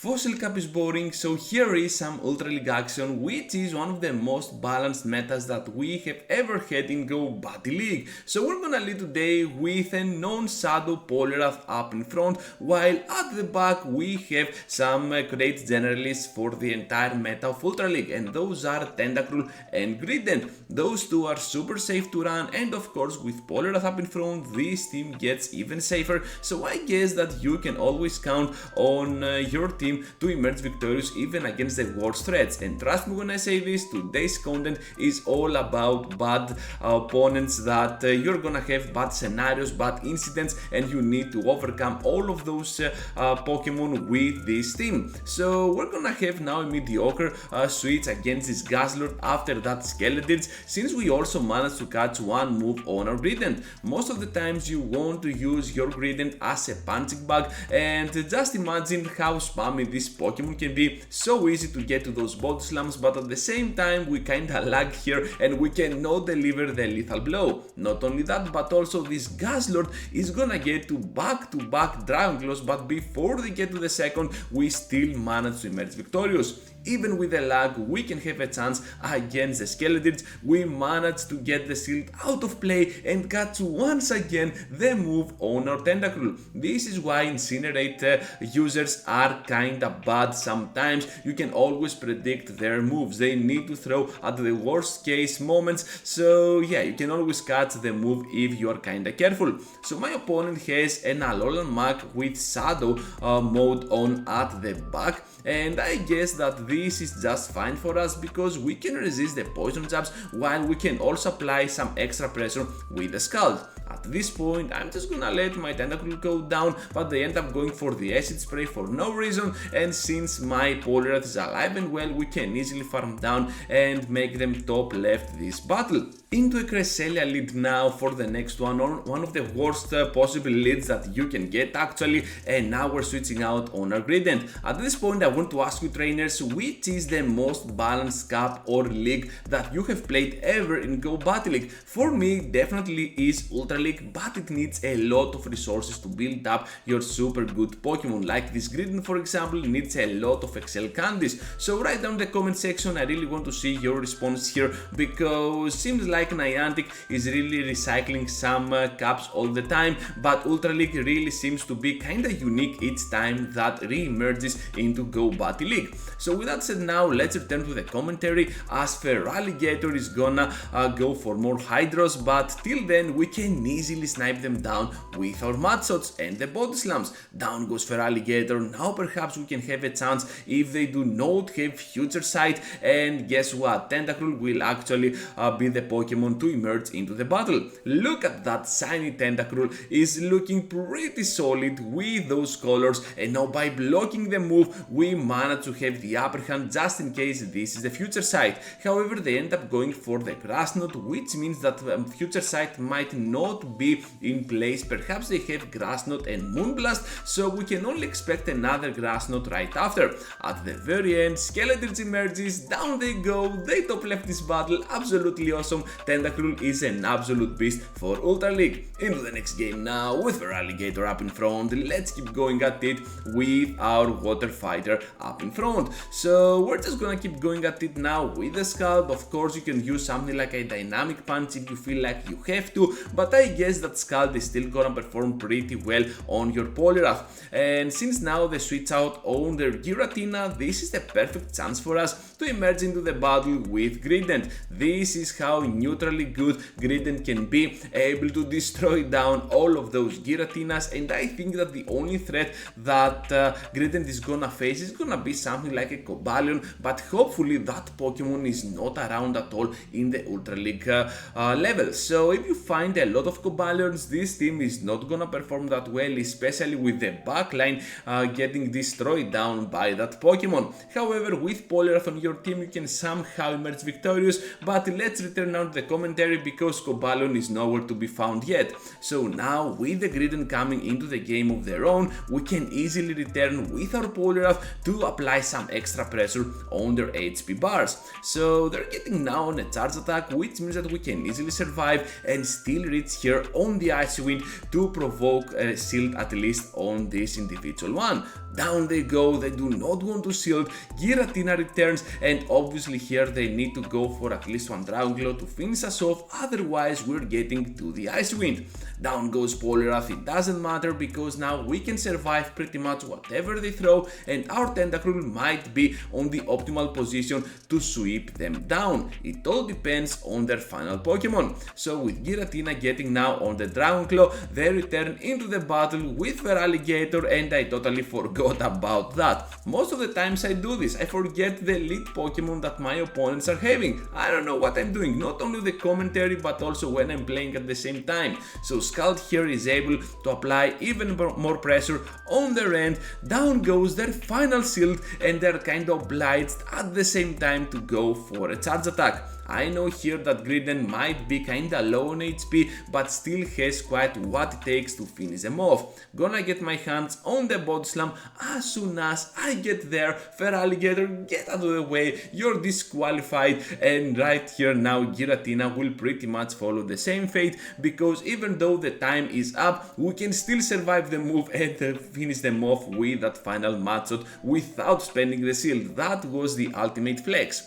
Fossil Cap is boring, so here is some Ultra League action, which is one of the most balanced metas that we have ever had in Go Battle League. So we're gonna lead today with a non-shadow Poliwrath up in front, while at the back we have some great generalists for the entire meta of Ultra League, and those are Tentacruel and Grident. Those two are super safe to run, and of course with Poliwrath up in front this team gets even safer, so I guess that you can always count on your team to emerge victorious even against the worst threats. And trust me when I say this, today's content is all about bad opponents that you're gonna have bad scenarios, bad incidents, and you need to overcome all of those Pokemon with this team. So we're gonna have now a mediocre switch against this Gazlord after that Skeletor's, since we also managed to catch one move on our Grident. Most of the times you want to use your Grident as a punching bag, and just imagine how spammy this Pokemon can be. So easy to get to those body slams, but at the same time we kinda lag here and we cannot deliver the lethal blow. Not only that, but also this Gazlord is gonna get to back-to-back Dragon Claws, but before they get to the second we still manage to emerge victorious. Even with the lag, we can have a chance against the Skeletons. We managed to get the shield out of play and catch once again the move on our Tentacruel. This is why Incinerate users are kinda bad sometimes. You can always predict their moves. They need to throw at the worst case moments, so yeah, you can always catch the move if you are kinda careful. So my opponent has an Alolan Mach with Shadow mode on at the back, and I guess that this is just fine for us because we can resist the poison jabs while we can also apply some extra pressure with the Scald. At this point, I'm just gonna let my Tentacruel go down, but they end up going for the Acid Spray for no reason, and since my Poliwrath is alive and well, we can easily farm down and make them top left this battle. Into a Cresselia lead now for the next one, one of the worst possible leads that you can get actually, and now we're switching out on our Grident. At this point, I want to ask you trainers, which is the most balanced cap or league that you have played ever in Go Battle League? For me, definitely is Ultra League, but it needs a lot of resources to build up your super good Pokemon. Like this Grident, for example, needs a lot of Excel candies. So write down in the comment section, I really want to see your response here, because seems like Niantic is really recycling some caps all the time, but Ultra League really seems to be kinda unique each time that re-emerges into Go Battle League. So with that said, now let's return to the commentary, as Feraligatr is gonna go for more Hydros, but till then we can easily snipe them down with our Mud Shots and the Body Slams. Down goes Feraligatr. Now perhaps we can have a chance if they do not have Future Sight, and guess what, Tentacruel will actually be the Pokemon to emerge into the battle. Look at that, shiny Tentacruel is looking pretty solid with those colors, and now by blocking the move we manage to have the upper hand just in case this is the Future Sight. However, they end up going for the Grass Knot, which means that Future Sight might not be in place. Perhaps they have Grass Knot and Moonblast, so we can only expect another Grass Knot right after. At the very end, Skeletor's emerges, down they go, they top left this battle, absolutely awesome. Tentacruel is an absolute beast for Ultra League. Into the next game now with Feraligatr up in front. Let's keep going at it with our Water Fighter up in front. So we're just gonna keep going at it now with the Scald. Of course you can use something like a Dynamic Punch if you feel like you have to, but I guess that Scald is still gonna perform pretty well on your Poliwrath. And since now they switch out on their Giratina, this is the perfect chance for us to emerge into the battle with Grident. This is how neutrally good Grident can be, able to destroy down all of those Giratinas, and I think that the only threat that Grident is gonna face is gonna be something like a Cobalion, but hopefully that Pokemon is not around at all in the Ultra League level. So if you find a lot of Cobalions, this team is not gonna perform that well, especially with the backline getting destroyed down by that Pokemon. However, with Poliwrath on your team you can somehow emerge victorious, but let's return now to the commentary because Cobalion is nowhere to be found yet. So now with the Grident coming into the game of their own, we can easily return with our Poliwrath to apply some extra pressure on their HP bars. So they're getting now on a charge attack, which means that we can easily survive and still reach here on the Icy Wind to provoke a shield at least on this individual one. Down they go, they do not want to shield, Giratina returns, and obviously here they need to go for at least one Dragon Claw to finish us off, otherwise we're getting to the Ice Wind. Down goes Poliwrath, it doesn't matter because now we can survive pretty much whatever they throw, and our Tentacruel might be on the optimal position to sweep them down. It all depends on their final Pokemon. So with Giratina getting now on the Dragon Claw, they return into the battle with Feraligatr, and I totally forgot about that. Most of the times I do this, I forget the lead Pokemon that my opponents are having. I don't know what I'm doing, not only the commentary but also when I'm playing at the same time. So Scald here is able to apply even more pressure on their end. Down goes their final shield, and they're kind of obliged at the same time to go for a charge attack. I know here that Griden might be kinda low on HP, but still has quite what it takes to finish them off. Gonna get my hands on the Body Slam as soon as I get there. Feraligatr, get out of the way, you're disqualified, and right here now Giratina will pretty much follow the same fate, because even though the time is up, we can still survive the move and finish them off with that final Machop without spending the shield. That was the ultimate flex.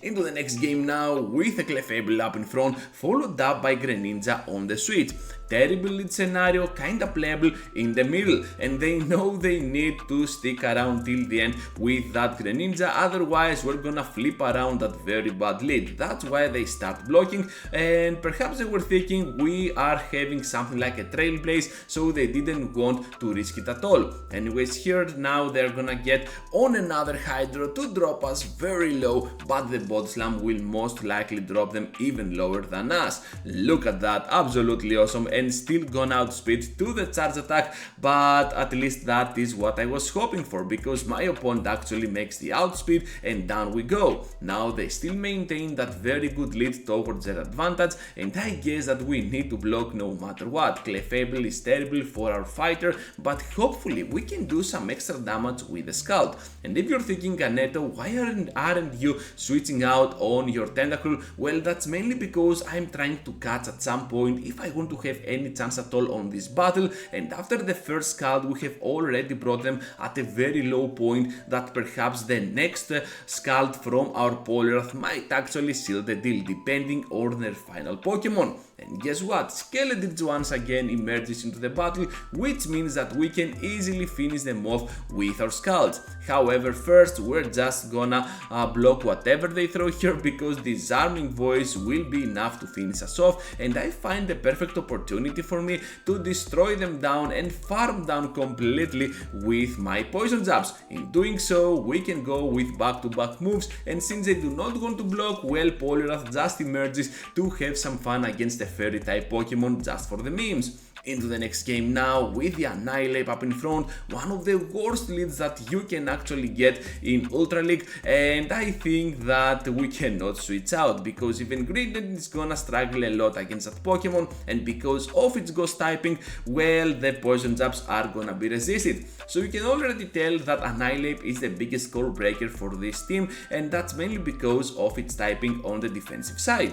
Into the next game now with a Clefable up in front, followed up by Greninja on the switch. Terrible lead scenario, kinda playable in the middle, and they know they need to stick around till the end with that Greninja, otherwise we're gonna flip around that very bad lead. That's why they start blocking, and perhaps they were thinking we are having something like a trail blaze, so they didn't want to risk it at all. Anyways, here now they're gonna get on another Hydro to drop us very low, but the Body Slam will most likely drop them even lower than us. Look at that, absolutely awesome, and still gone outspeed to the charge attack, but at least that is what I was hoping for, because my opponent actually makes the outspeed, and down we go. Now they still maintain that very good lead towards their advantage, and I guess that we need to block no matter what. Clefable is terrible for our fighter, but hopefully we can do some extra damage with the Scald. And if you're thinking, Ganeto, why aren't you switching out on your Tentacruel? Well, that's mainly because I'm trying to catch at some point if I want to have any chance at all on this battle, and after the first Scald we have already brought them at a very low point that perhaps the next Scald from our Poliwrath might actually seal the deal, depending on their final Pokemon. And guess what? Skeledridge once again emerges into the battle, which means that we can easily finish them off with our Scalds. However, first we're just gonna block whatever they throw here, because Disarming Voice will be enough to finish us off, and I find the perfect opportunity for me to destroy them down and farm down completely with my Poison Jabs. In doing so, we can go with back-to-back moves, and since they do not want to block, well, Poliwrath just emerges to have some fun against a Fairy type Pokemon just for the memes. Into the next game now with the Annihilate up in front, one of the worst leads that you can actually get in Ultra League, and I think that we cannot switch out, because even Griden is gonna struggle a lot against that Pokemon, and because of its Ghost typing, well, the Poison Jabs are gonna be resisted. So you can already tell that Annihilate is the biggest core breaker for this team, and that's mainly because of its typing on the defensive side.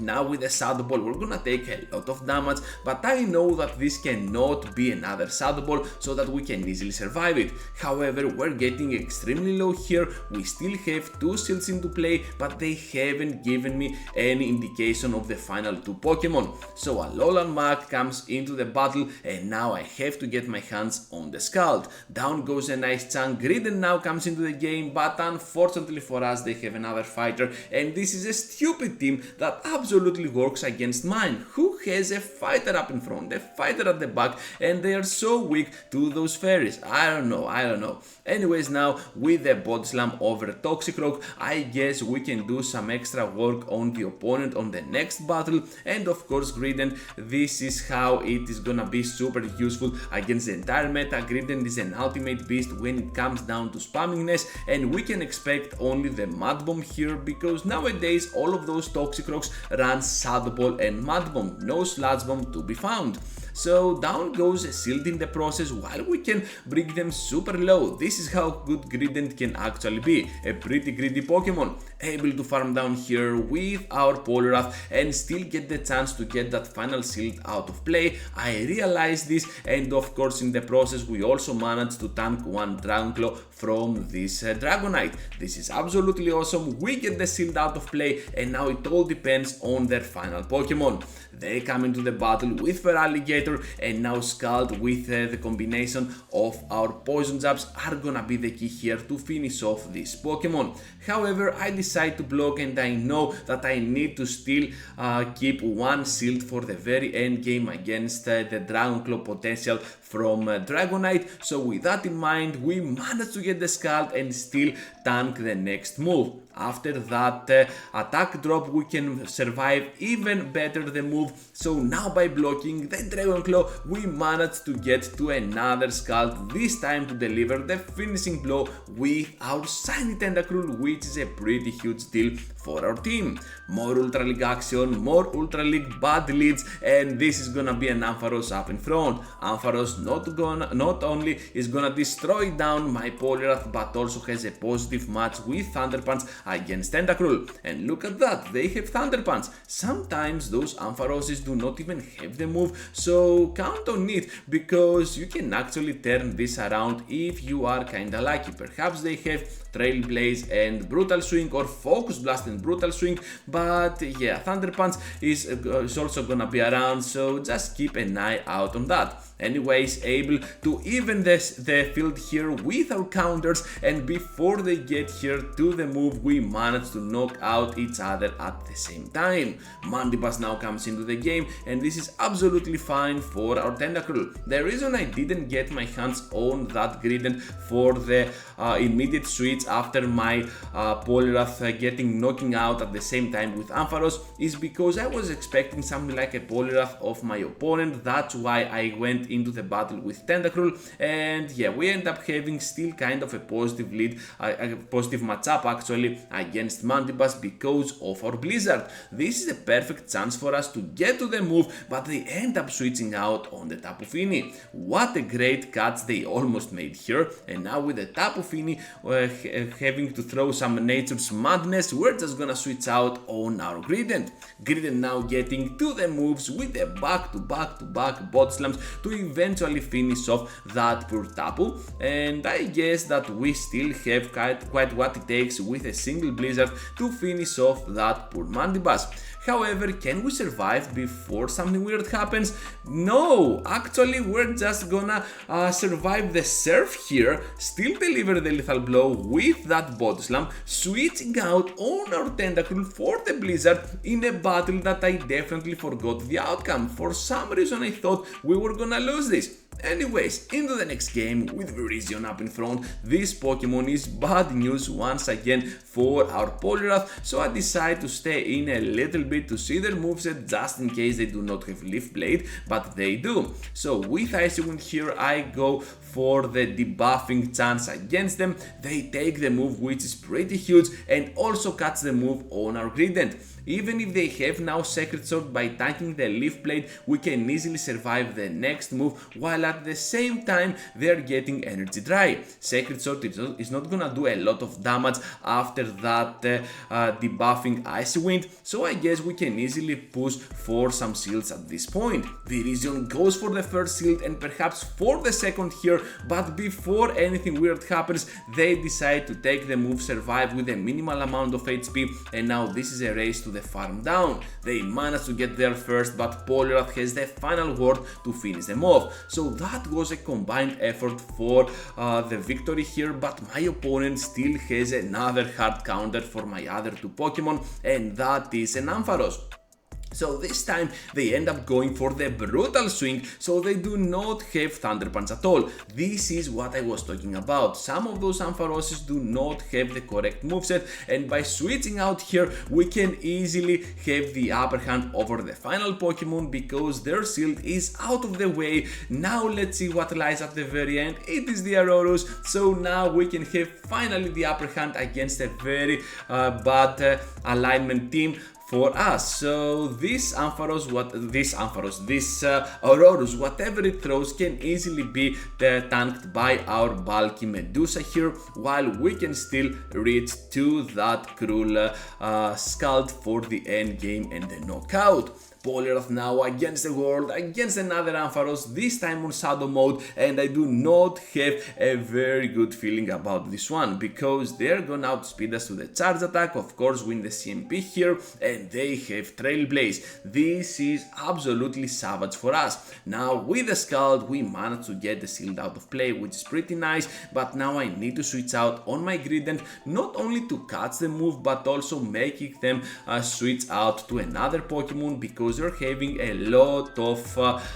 Now with the Shadow Ball we're gonna take a lot of damage, but I know that this cannot be another Shadow Ball, so that we can easily survive it. However, we're getting extremely low here, we still have two shields into play, but they haven't given me any indication of the final two Pokemon. So Alolan Mach comes into the battle, and now I have to get my hands on the Scald. Down goes a nice chunk. Griden now comes into the game, but unfortunately for us they have another fighter, and this is a stupid team that absolutely works against mine, who has a fighter up in front, a fighter at the back, and they are so weak to those fairies. I don't know. Anyways, now with the Body Slam over Toxicroak, I guess we can do some extra work on the opponent on the next battle, and of course Griden, this is how it is gonna be super useful against the entire meta. Griden is an ultimate beast when it comes down to spammingness, and we can expect only the Mud Bomb here, because nowadays all of those Toxicroaks run Shadow Ball and Mud Bomb, no Sludge Bomb to be found. So down goes a shield in the process while we can bring them super low. This is how good Grident can actually be. A pretty greedy Pokemon, able to farm down here with our Poliwrath and still get the chance to get that final shield out of play. I realized this, and of course in the process we also managed to tank one Dragonclaw from this Dragonite. This is absolutely awesome. We get the shield out of play, and now it all depends on their final Pokemon. They come into the battle with Feraligatr, and now Scald with the combination of our poison jabs are gonna be the key here to finish off this Pokemon. However, I decide to block, and I know that I need to still keep one shield for the very end game against the Dragonclaw potential from Dragonite. So with that in mind, we managed to get the Scald and still tank the next move. After that attack drop, we can survive even better the move. So now by blocking the Dragonclaw, we managed to get to another Scald, this time to deliver the finishing blow with our Shiny Tentacruel, which is a pretty huge deal for our team. More Ultra League action, more Ultra League bad leads, and this is gonna be an Ampharos up in front. Ampharos not only is gonna destroy down my Poliwrath, but also has a positive match with Thunder Punch against Tentacruel. And look at that, they have Thunder Punch. Sometimes those Ampharoses do not even have the move, so count on it, because you can actually turn this around if you are kinda lucky. Perhaps they have Trail Blaze and Brutal Swing, or Focus Blast and Brutal Swing, but yeah, Thunder Punch is also gonna be around, so just keep an eye out on that. Anyways, able to even the field here with our counters, and before they get here to the move, we managed to knock out each other at the same time. Mandibuzz now comes into the game, and this is absolutely fine for our Tentacruel. The reason I didn't get my hands on that Grident for the immediate switch after my Poliwrath knocking out at the same time with Ampharos is because I was expecting something like a Poliwrath of my opponent. That's why I went into the battle with Tentacruel, and yeah, we end up having still kind of a positive lead, a positive matchup actually against Mandibuzz because of our Blizzard. This is a perfect chance for us to get to the move, but they end up switching out on the Tapu Fini. What a great catch they almost made here, and now with the Tapu Fini having to throw some Nature's Madness, we're just gonna switch out on our Grident. Grident now getting to the moves with the back-to-back bot slams to eventually finish off that poor Tapu, and I guess that we still have quite what it takes with a single Blizzard to finish off that poor Mandibuzz. However, can we survive before something weird happens? No, actually we're just gonna survive the Surf here, still deliver the lethal blow with that body slam, switching out on our Tentacruel for the Blizzard in a battle that I definitely forgot the outcome. For some reason I thought we were gonna lose this. Anyways, into the next game with Virizion up in front. This Pokemon is bad news once again for our Poliwrath, so I decide to stay in a little bit to see their moveset just in case they do not have Leaf Blade, but they do. So with Icy Wind here, I go for the debuffing chance against them. They take the move, which is pretty huge, and also catch the move on our Grident. Even if they have now Sacred Sword, by tanking the Leaf Blade, we can easily survive the next move, while at the same time they are getting Energy Dry. Sacred Sword is not gonna do a lot of damage after that debuffing Icy Wind, so I guess we can easily push for some shields at this point. Virizion goes for the first shield and perhaps for the second here, but before anything weird happens, they decide to take the move, survive with a minimal amount of HP, and now this is a race to the farm down. They managed to get there first, but Poliwrath has the final word to finish them off. So that was a combined effort for the victory here, but my opponent still has another hard counter for my other two Pokemon, and that is an Ampharos. So this time they end up going for the Brutal Swing, so they do not have Thunder Punch at all. This is what I was talking about. Some of those Ampharoses do not have the correct moveset, and by switching out here we can easily have the upper hand over the final Pokemon because their shield is out of the way. Now let's see what lies at the very end. It is the Aurorus, so now we can have finally the upper hand against a very bad alignment team. for us. So this Aurorus, whatever it throws, can easily be tanked by our bulky Medusa here, while we can still reach to that cruel Scald for the end game and the knockout. Poliwrath now against the world, against another Ampharos, this time on Shadow mode, and I do not have a very good feeling about this one, because they're gonna outspeed us to the charge attack, of course win the CMP here, and they have Trailblaze. This is absolutely savage for us. Now with the Scald we managed to get the shield out of play, which is pretty nice, but now I need to switch out on my Grident, not only to catch the move, but also making them switch out to another Pokemon, because they're having a lot of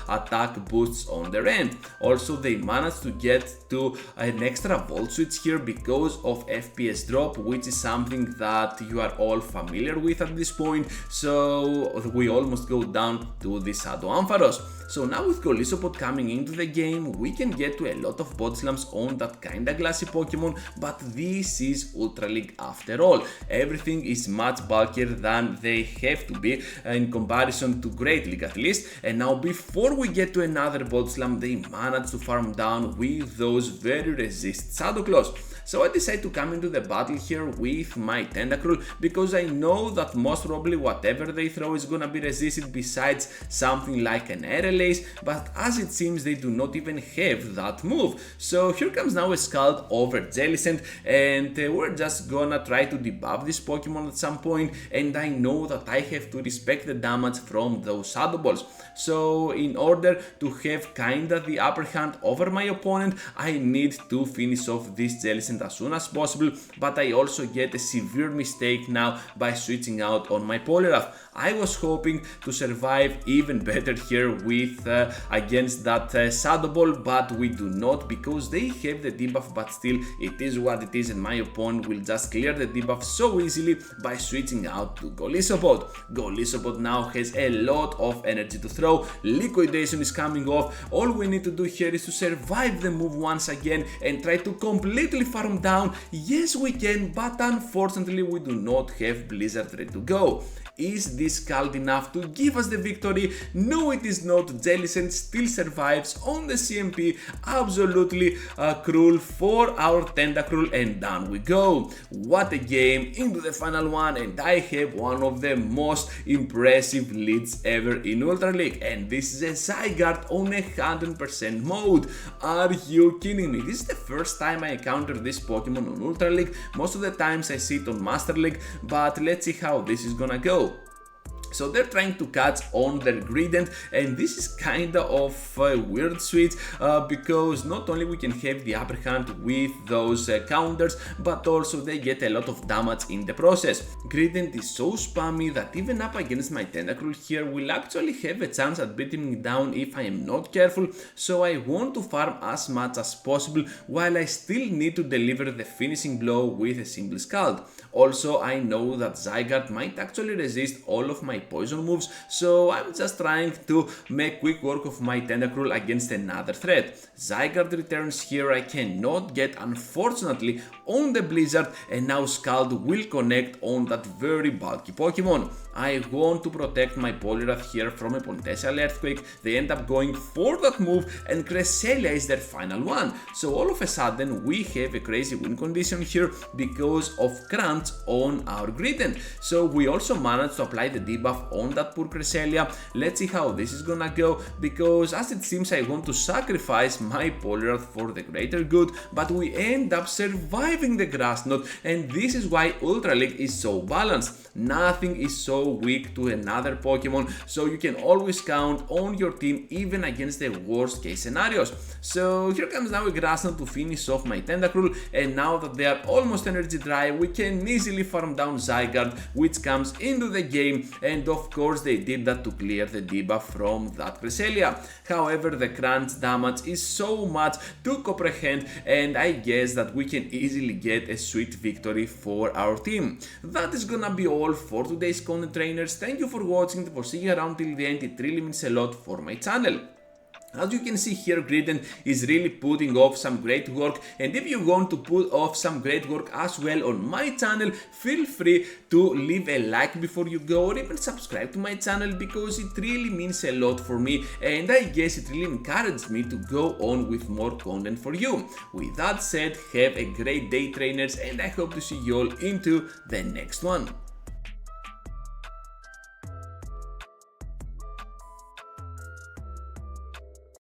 attack boosts on their end. Also they managed to get to an extra Volt Switch here because of FPS drop, which is something that you are all familiar with at this point, so we almost go down to the Shadow Ampharos. So now with Golisopod coming into the game, we can get to a lot of body slams on that kinda glassy Pokemon, but this is Ultra League after all. Everything is much bulkier than they have to be in comparison to Great League at least, and now before we get to another body slam, they manage to farm down with those very resist Shadow Claws. So I decide to come into the battle here with my Tentacruel, because I know that most probably whatever they throw is gonna be resisted besides something like an Aerolace, but as it seems they do not even have that move. So here comes now a Scald over Jellicent, and we're just gonna try to debuff this Pokemon at some point, and I know that I have to respect the damage from those Shadow Balls. So in order to have kinda the upper hand over my opponent, I need to finish off this Jellicent as soon as possible, but I also get a severe mistake now by switching out on my Poliwrath. I was hoping to survive even better here with against that Shadow Ball, but we do not, because they have the debuff, but still it is what it is, and my opponent will just clear the debuff so easily by switching out to Golisopod. Golisopod now has a lot of energy to throw, Liquidation is coming off, all we need to do here is to survive the move once again and try to completely farm down. Yes we can, but unfortunately we do not have Blizzard ready to go. Is this Scald enough to give us the victory? No, it is not. Jellicent still survives on the CMP. Absolutely cruel for our Tentacruel, and down we go. What a game into the final one, and I have one of the most impressive leads ever in Ultra League, and this is a Zygarde on 100% mode. Are you kidding me? This is the first time I encounter this Pokemon on Ultra League. Most of the times I see it on Master League, but let's see how this is gonna go. So they're trying to catch on their Grident, and this is kinda of a weird switch because not only we can have the upper hand with those counters, but also they get a lot of damage in the process. Grident is so spammy that even up against my Tentacruel here will actually have a chance at beating me down if I am not careful, so I want to farm as much as possible while I still need to deliver the finishing blow with a simple Scald. Also, I know that Zygarde might actually resist all of my poison moves, so I'm just trying to make quick work of my Tentacruel against another threat. Zygarde returns here, I cannot get unfortunately on the Blizzard, and now Scald will connect on that very bulky Pokemon. I want to protect my Poliwrath here from a potential Earthquake. They end up going for that move, and Cresselia is their final one. So all of a sudden we have a crazy win condition here because of Crunch on our Grident. So we also managed to apply the debuff on that poor Cresselia. Let's see how this is gonna go, because as it seems I want to sacrifice my Poliwrath for the greater good, but we end up surviving the Grass Knot, and this is why Ultra League is so balanced. Nothing is so weak to another Pokemon, so you can always count on your team even against the worst case scenarios. So here comes now a Grass Knot to finish off my Tentacruel, and now that they are almost energy dry, we can easily farm down Zygarde, which comes into the game, and of course they did that to clear the debuff from that Cresselia. However, the crunch damage is so much to comprehend, and I guess that we can easily get a sweet victory for our team. That is gonna be all for today's content, trainers. Thank you for watching, for seeing around till the end. It really means a lot for my channel. As you can see here, Griden is really putting off some great work, and if you want to put off some great work as well on my channel, feel free to leave a like before you go, or even subscribe to my channel, because it really means a lot for me, and I guess it really encouraged me to go on with more content for you. With that said, have a great day, trainers, and I hope to see you all into the next one.